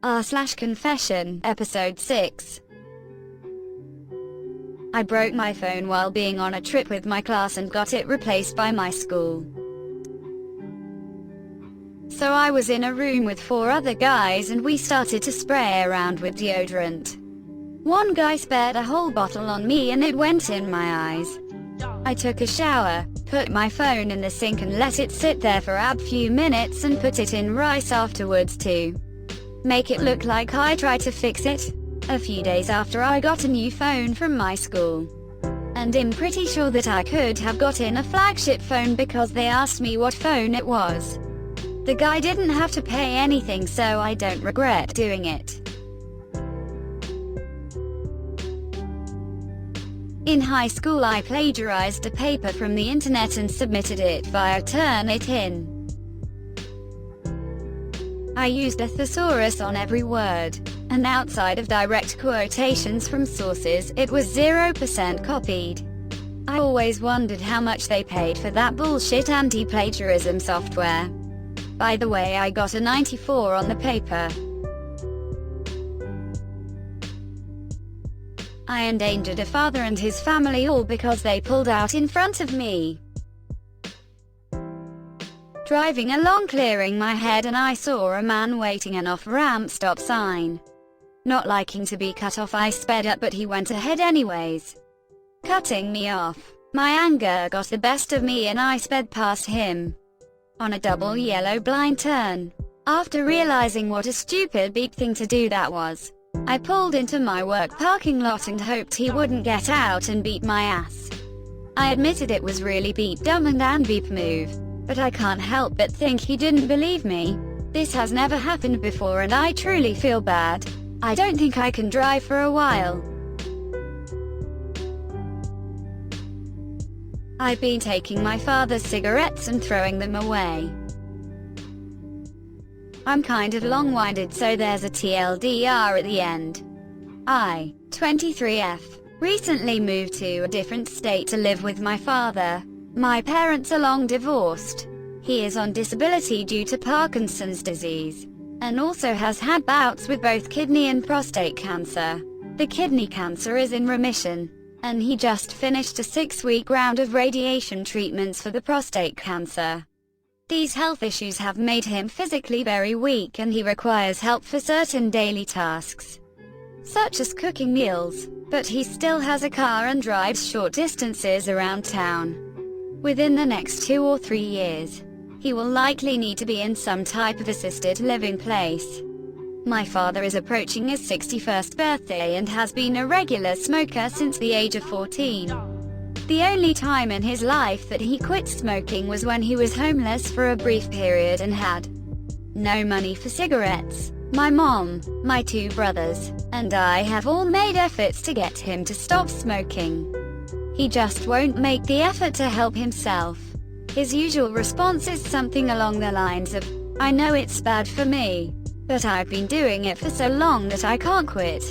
r/confession, episode 6. I broke my phone while being on a trip with my class and got it replaced by my school. So I was in a room with 4 other guys and we started to spray around with deodorant. One guy spared a whole bottle on me and it went in my eyes. I took a shower, put my phone in the sink and let it sit there for a few minutes and put it in rice afterwards to make it look like I tried to fix it. A few days after, I got a new phone from my school. And I'm pretty sure that I could have gotten a flagship phone because they asked me what phone it was. The guy didn't have to pay anything, so I don't regret doing it. In high school, I plagiarized a paper from the internet and submitted it via Turnitin. I used a thesaurus on every word, and outside of direct quotations from sources, it was 0% copied. I always wondered how much they paid for that bullshit anti-plagiarism software. By the way, I got a 94 on the paper. I endangered a father and his family all because they pulled out in front of me. Driving along, clearing my head, and I saw a man waiting an off-ramp stop sign. Not liking to be cut off, I sped up, but he went ahead anyways, cutting me off. My anger got the best of me and I sped past him on a double yellow blind turn. After realizing what a stupid beep thing to do that was, I pulled into my work parking lot and hoped he wouldn't get out and beat my ass. I admitted it was really beep dumb and beep move, but I can't help but think he didn't believe me. This has never happened before and I truly feel bad. I don't think I can drive for a while. I've been taking my father's cigarettes and throwing them away. I'm kind of long-winded, so there's a TLDR at the end. I, 23F, recently moved to a different state to live with my father. My parents are long divorced. He is on disability due to Parkinson's disease, and also has had bouts with both kidney and prostate cancer. The kidney cancer is in remission, and he just finished a 6-week round of radiation treatments for the prostate cancer. These health issues have made him physically very weak and he requires help for certain daily tasks, such as cooking meals, but he still has a car and drives short distances around town. Within the next 2 or 3 years, he will likely need to be in some type of assisted living place. My father is approaching his 61st birthday and has been a regular smoker since the age of 14. The only time in his life that he quit smoking was when he was homeless for a brief period and had no money for cigarettes. My mom, my 2 brothers, and I have all made efforts to get him to stop smoking. He just won't make the effort to help himself. His usual response is something along the lines of, "I know it's bad for me, but I've been doing it for so long that I can't quit."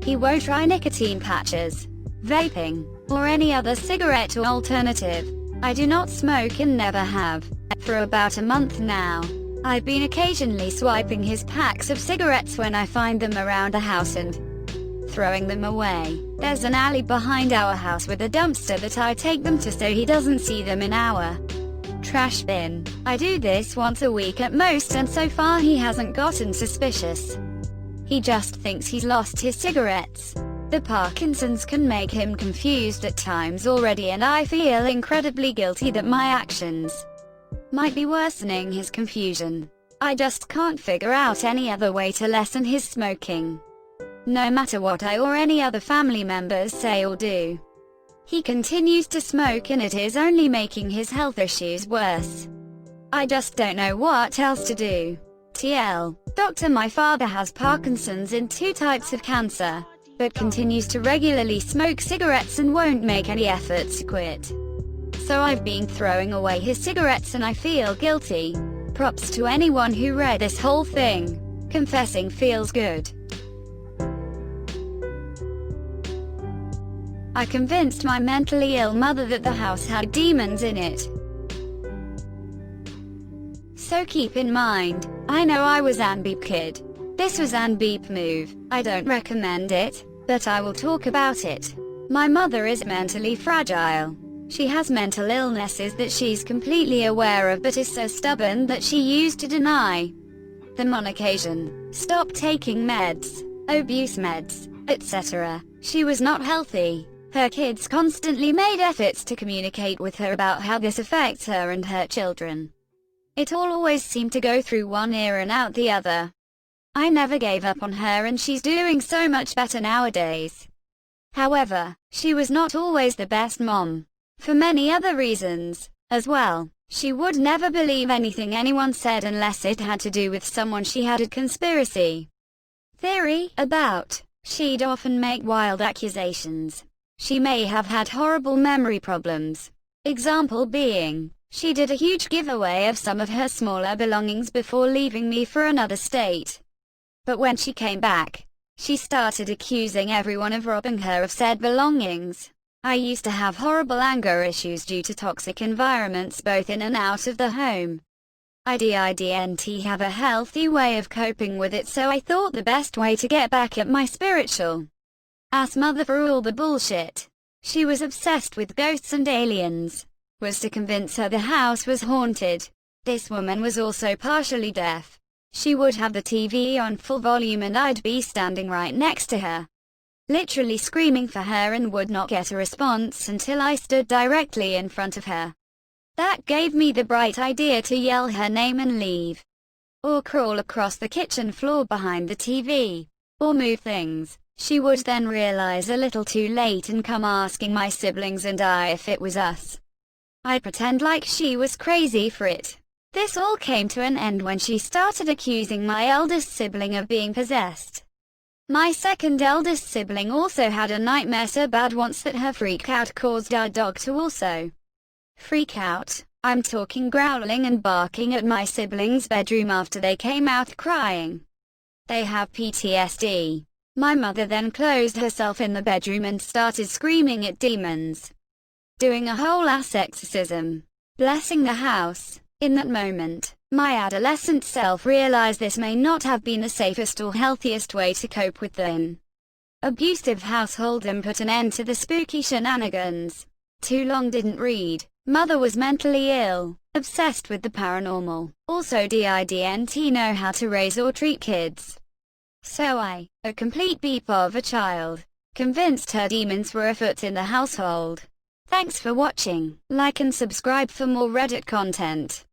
He won't try nicotine patches, vaping, or any other cigarette or alternative. I do not smoke and never have. For about a month now, I've been occasionally swiping his packs of cigarettes when I find them around the house and throwing them away. There's an alley behind our house with a dumpster that I take them to so he doesn't see them in our trash bin. I do this once a week at most and so far he hasn't gotten suspicious. He just thinks he's lost his cigarettes. The Parkinson's can make him confused at times already and I feel incredibly guilty that my actions might be worsening his confusion. I just can't figure out any other way to lessen his smoking, no matter what I or any other family members say or do. He continues to smoke and it is only making his health issues worse. I just don't know what else to do. TL. Doctor, my father has Parkinson's in 2 types of cancer, but continues to regularly smoke cigarettes and won't make any efforts to quit. So I've been throwing away his cigarettes and I feel guilty. Props to anyone who read this whole thing. Confessing feels good. I convinced my mentally ill mother that the house had demons in it. So keep in mind, I know I was an beep kid, This was an beep move. I don't recommend it, but I will talk about it. My mother is mentally fragile. She has mental illnesses that she's completely aware of but is so stubborn that she used to deny them on occasion, stop taking meds, abuse meds, etc. She was not healthy. Her kids constantly made efforts to communicate with her about how this affects her and her children. It all always seemed to go through one ear and out the other. I never gave up on her and she's doing so much better nowadays. However, she was not always the best mom. For many other reasons, as well. She would never believe anything anyone said unless it had to do with someone she had a conspiracy theory about. She'd often make wild accusations. She may have had horrible memory problems. Example being, she did a huge giveaway of some of her smaller belongings before leaving me for another state. But when she came back, she started accusing everyone of robbing her of said belongings. I used to have horrible anger issues due to toxic environments both in and out of the home. I didn't have a healthy way of coping with it, so I thought the best way to get back at my spiritual ass mother for all the bullshit she was obsessed with ghosts and aliens was to convince her the house was haunted. This woman was also partially deaf. She would have the TV on full volume and I'd be standing right next to her, literally screaming for her, and would not get a response until I stood directly in front of her. That gave me the bright idea to yell her name and leave. Or crawl across the kitchen floor behind the TV. Or move things. She would then realize a little too late and come asking my siblings and I if it was us. I'd pretend like she was crazy for it. This all came to an end when she started accusing my eldest sibling of being possessed. My second eldest sibling also had a nightmare so bad once that her freak out caused our dog to also freak out. I'm talking growling and barking at my siblings' bedroom after they came out crying. They have PTSD. My mother then closed herself in the bedroom and started screaming at demons, doing a whole ass exorcism, blessing the house. In that moment, my adolescent self realized this may not have been the safest or healthiest way to cope with an abusive household and put an end to the spooky shenanigans. Too long didn't read. Mother was mentally ill, obsessed with the paranormal. Also didn't know how to raise or treat kids. So I, a complete beep of a child, convinced her demons were afoot in the household. Thanks for watching. Like and subscribe for more Reddit content.